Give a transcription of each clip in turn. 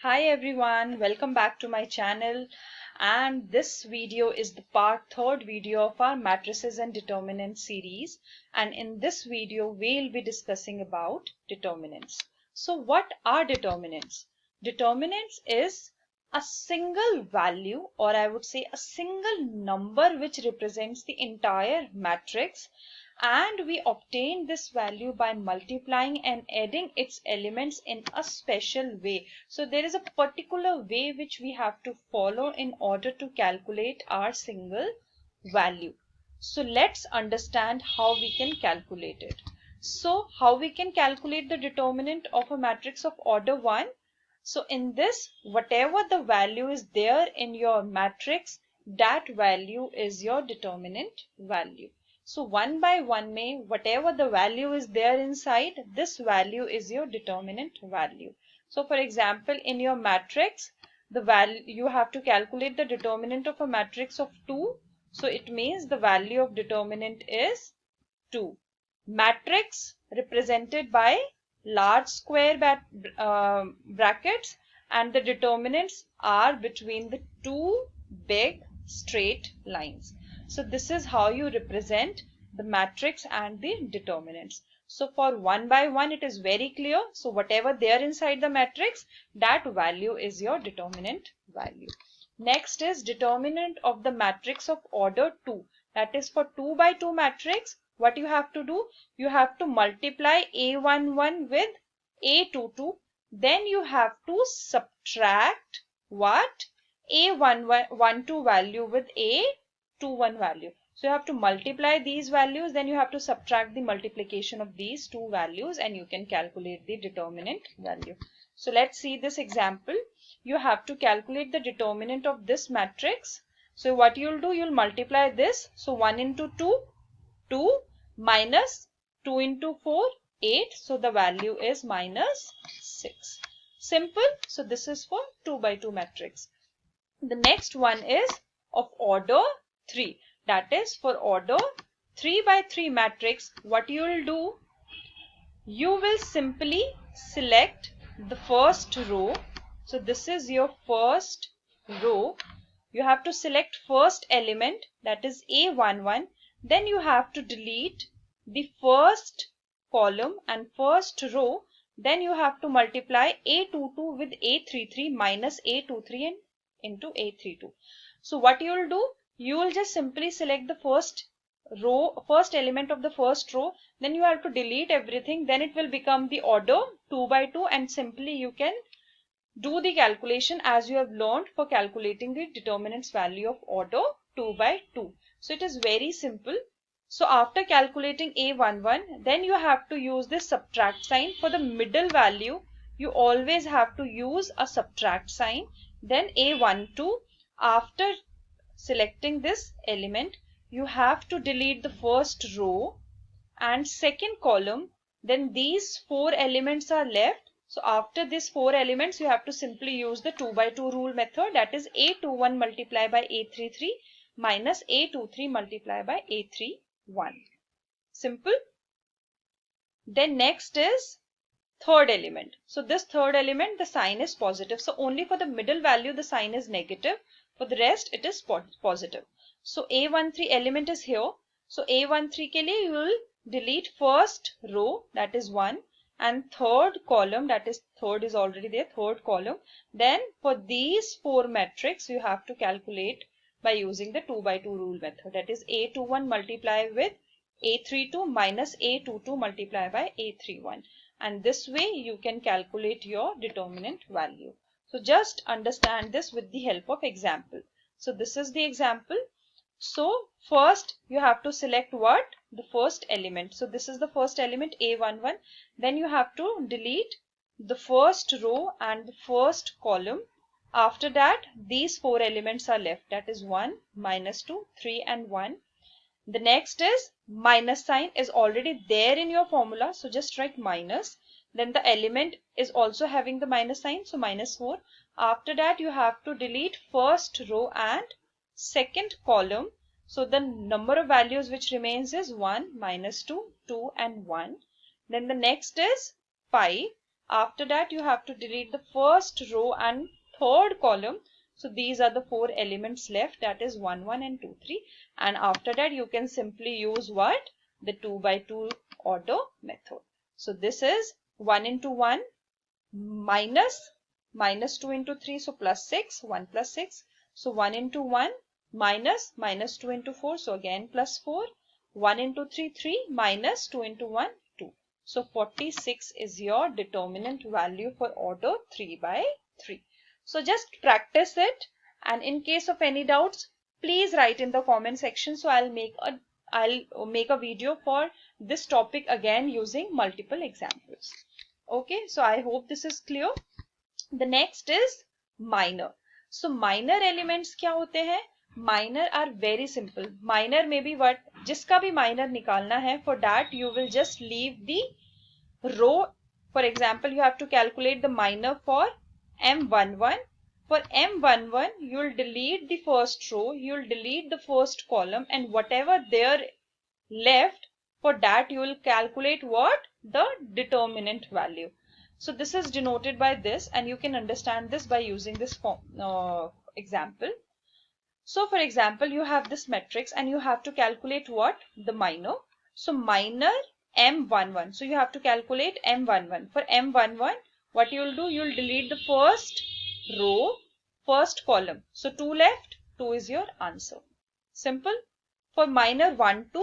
Hi everyone, welcome back to my channel, and this video is the third video of our matrices and determinants series, and in this video we'll be discussing about determinants. So what are determinants? Determinants is a single value, or I would say a single number which represents the entire matrix, and we obtain this value by multiplying and adding its elements in a special way. So there is a particular way which we have to follow in order to calculate our single value. So let's understand how we can calculate it. So how we can calculate the determinant of a matrix of order 1? So in this, whatever the value is there in your matrix, that value is your determinant value. So one by one में whatever the value is there inside, this value is your determinant value. So for example, in your matrix, the value you have to calculate the determinant of a matrix of 2. So it means the value of determinant is 2. Matrix represented by large square brackets, and the determinants are between the two big straight lines. So this is how you represent the matrix and the determinants. So for one by one it is very clear. So whatever there inside the matrix, that value is your determinant value. Next is determinant of the matrix of order 2. That is for 2 by 2 matrix. What you have to do? You have to multiply A11 with A22. Then you have to subtract what? A12 value with A21 value. So you have to multiply these values, then you have to subtract the multiplication of these two values, and you can calculate the determinant value. So let's see this example. You have to calculate the determinant of this matrix. So what you'll do, you'll multiply this. So 1 into 2, 2, minus 2 into 4, 8. So the value is minus 6. Simple. So this is for 2 by 2 matrix. The next one is of order 3. That is for order 3 by 3 matrix. What you will do? You will simply select the first row. So this is your first row. You have to select first element, that is A11. Then you have to delete the first column and first row. Then you have to multiply A22 with A33 minus A23 and into A32. So what you will do? You will just simply select the first row, first element of the first row. Then you have to delete everything. Then it will become the order 2 by 2, and simply you can do the calculation as you have learned for calculating the determinants value of order 2 by 2. So it is very simple. So after calculating A11, then you have to use this subtract sign. For the middle value, you always have to use a subtract sign. Then A12, after selecting this element, you have to delete the first row and second column. Then these 4 elements are left. So after these 4 elements, you have to simply use the 2 by 2 rule method. That is A21 multiplied by A33 minus A23 multiplied by A31. Simple. Then next is third element. So this third element, the sign is positive. So only for the middle value, the sign is negative. For the rest, it is positive. So A13 element is here. So A13 ke liye you will delete first row, that is 1, and third column, that is third is already there, third column. Then for these 4 matrix, you have to calculate by using the 2 by 2 rule method. That is A21 multiplied with A32 minus A22 multiplied by A31. And this way you can calculate your determinant value. So just understand this with the help of example. So this is the example. So first you have to select what? The first element. So this is the first element A11. Then you have to delete the first row and the first column. After that, these 4 elements are left. That is 1, minus 2, 3 and 1. The next is minus sign is already there in your formula. So just write minus. Then the element is also having the minus sign. So minus 4. After that, you have to delete first row and second column. So the number of values which remains is 1, minus 2, 2 and 1. Then the next is 5. After that, you have to delete the first row and third column. So these are the 4 elements left, that is 1, 1 and 2, 3. And after that, you can simply use what? The 2 by 2 order method. So this is 1 into 1 minus 2 into 3, so plus 6, 1 plus 6. So 1 into 1 minus 2 into 4, so again plus 4. 1 into 3, 3 minus 2 into 1, 2. So 46 is your determinant value for order 3 by 3. So just practice it, and in case of any doubts, please write in the comment section. So I'll make a video for this topic again using multiple examples. Okay, so I hope this is clear. The next is minor. So minor elements क्या होते हैं? Minor are very simple. Minor may be what? जिसका भी minor निकालना है, for that you will just leave the row. For example, you have to calculate the minor for M11. For M11, you will delete the first row, you will delete the first column, and whatever there left, for that you will calculate what? The determinant value. So this is denoted by this, and you can understand this by using this example. So for example, you have this matrix and you have to calculate what? The minor. So minor M11. So you have to calculate M11. For M11, what you will do? You will delete the first row, first column. So 2 left, 2 is your answer. Simple. For minor 1, 2,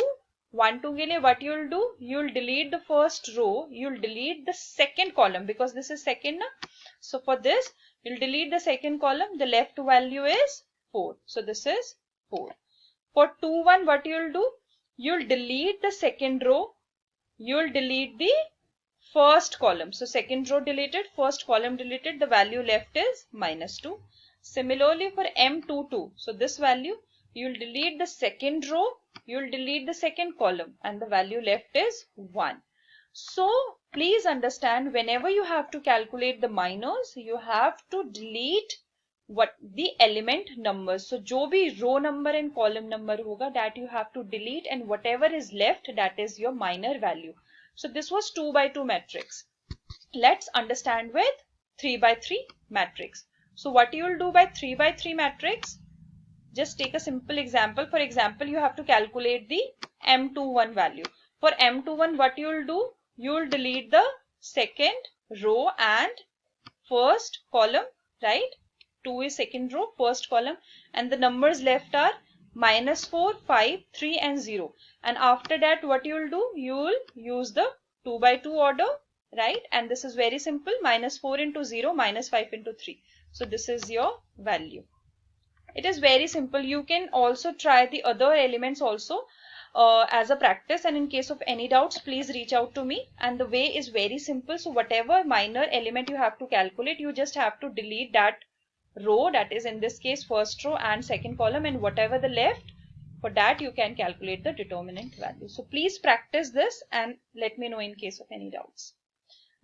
1, 2 के लिए what you will do? You will delete the first row, you will delete the second column because this is second na? So for this, you will delete the second column, the left value is 4. So this is 4. For 2, 1, what you will do? You will delete the second row, you will delete the first column. So second row deleted, first column deleted, the value left is minus 2. Similarly for M22, so this value, you will delete the second row, you will delete the second column, and the value left is 1. So please understand, whenever you have to calculate the minors, you have to delete what the element numbers. So जो भी row number and column number होगा, that you have to delete, and whatever is left, that is your minor value. So this was 2 by 2 matrix. Let's understand with 3 by 3 matrix. So what you will do by 3 by 3 matrix? Just take a simple example. For example, you have to calculate the M21 value. For M21, what you will do? You will delete the second row and first column, right? 2 is second row, first column, and the numbers left are minus 4, 5, 3 and 0. And after that, what you will do? You will use the 2 by 2 order, right? And this is very simple. Minus 4 into 0, minus 5 into 3. So this is your value. It is very simple. You can also try the other elements also as a practice, and in case of any doubts, please reach out to me. And the way is very simple. So whatever minor element you have to calculate, you just have to delete that row, that is in this case first row and second column, and whatever the left, for that you can calculate the determinant value. So please practice this and let me know in case of any doubts.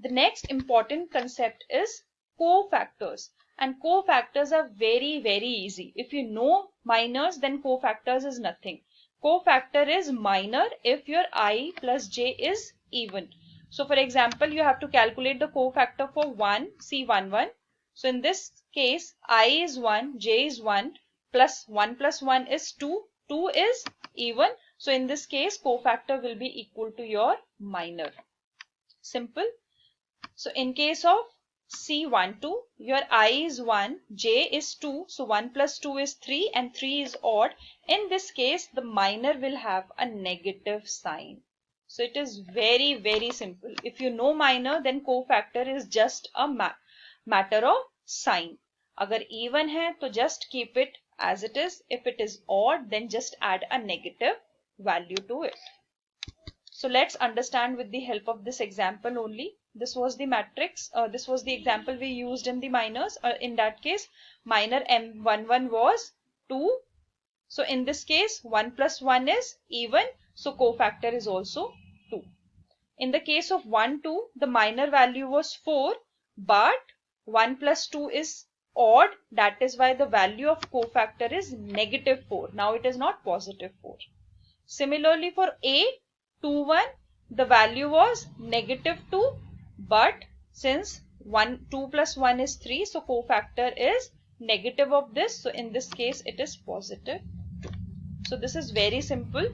The next important concept is cofactors. And cofactors are very, very easy. If you know minors, then cofactors is nothing. Cofactor is minor if your I plus j is even. So for example, you have to calculate the cofactor for 1, C11. So in this case, I is 1, j is 1, plus 1 is 2. 2 is even. So in this case, cofactor will be equal to your minor. Simple. So in case of C12, your I is 1, j is 2, so 1 plus 2 is 3 and 3 is odd. In this case, the minor will have a negative sign. So it is very, very simple. If you know minor, then cofactor is just a matter of sign. Agar even hai, to just keep it as it is. If it is odd, then just add a negative value to it. So let's understand with the help of this example only. This was the matrix. This was the example we used in the minors. In that case, minor M11 was 2. So in this case, 1 plus 1 is even. So cofactor is also 2. In the case of 1, 2, the minor value was 4, but 1 plus 2 is odd. That is why the value of cofactor is negative 4. Now it is not positive 4. Similarly for A, 2, 1, the value was negative 2, but Since 2 plus 1 is 3, so cofactor is negative of this. So in this case, it is positive 2. So this is very simple.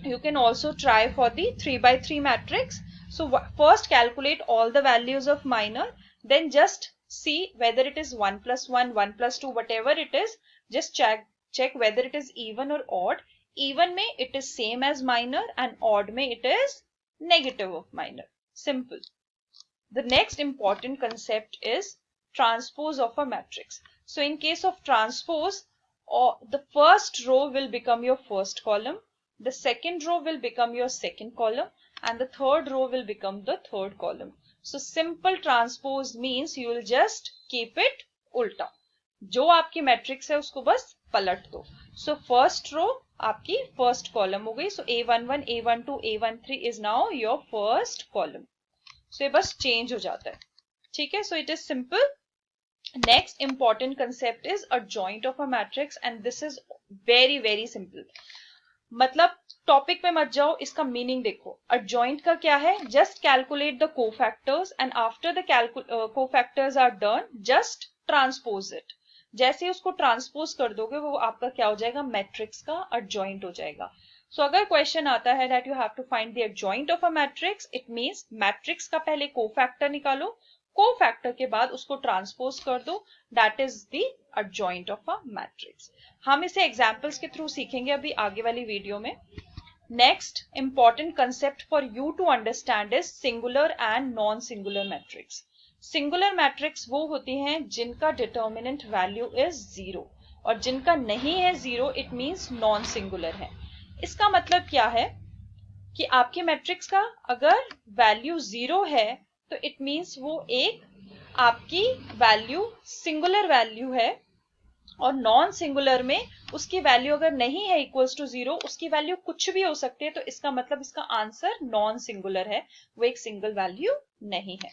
You can also try for the 3 by 3 matrix. So first calculate all the values of minor, then just see whether it is 1 plus 1, 1 plus 2, whatever it is, just check whether it is even or odd. Even में it is same as minor and odd में it is negative of minor. Simple. The next important concept is transpose of a matrix. So in case of transpose, the first row will become your first column, the second row will become your second column, and the third row will become the third column. So simple transpose means you will just keep it उल्टा. जो आपकी matrix है उसको बस पलट दो. So first row आपकी first column हो गई. So A11, A12, A13 is now your first column. So ये बस change हो जाता है. ठीक है? So it is simple. Next important concept is adjoint of a matrix, and this is very very simple. मतलब टॉपिक पे मत जाओ, इसका मीनिंग देखो. adjoint का क्या है? Just calculate the cofactors and after the cofactors are done, just transpose it. जैसे ही उसको ट्रांसपोज कर दोगे वो आपका क्या हो जाएगा? मैट्रिक्स का adjoint हो जाएगा. सो अगर क्वेश्चन आता है that you have to find the adjoint of a matrix, it means matrix का पहले कोफैक्टर निकालो, कोफैक्टर के बाद उसको ट्रांसपोज कर दो, that is the adjoint of a matrix. हम इसे एग्जांपल्स के थ्रू सीखेंगे अभी आगे वाली वीडियो में. Next important concept for you to understand is singular and non singular matrix. Singular matrix वो होती हैं जिनका डिटर्मिनेंट वैल्यू इज 0 और जिनका नहीं है 0, इट मींस नॉन सिंगुलर है. इसका मतलब क्या है कि आपकी मैट्रिक्स का अगर वैल्यू 0 है तो इट मींस वो एक आपकी वैल्यू सिंगुलर वैल्यू है, और नॉन सिंगुलर में उसकी वैल्यू अगर नहीं है इक्वल्स टू 0, उसकी वैल्यू कुछ भी हो सकती है, तो इसका मतलब इसका आंसर नॉन सिंगुलर है, वो एक सिंगल वैल्यू नहीं है.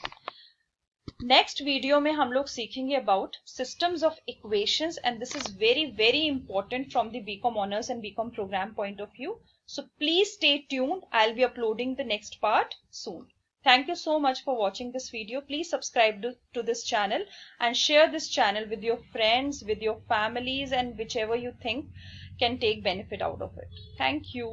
नेक्स्ट वीडियो में हम लोग सीखेंगे about systems of equations, and this is very very important from the BCom honours and BCom program point of view. So please stay tuned. I'll be uploading the next part soon. Thank you so much for watching this video. Please subscribe to this channel and share this channel with your friends, with your families, and whichever you think can take benefit out of it. Thank you.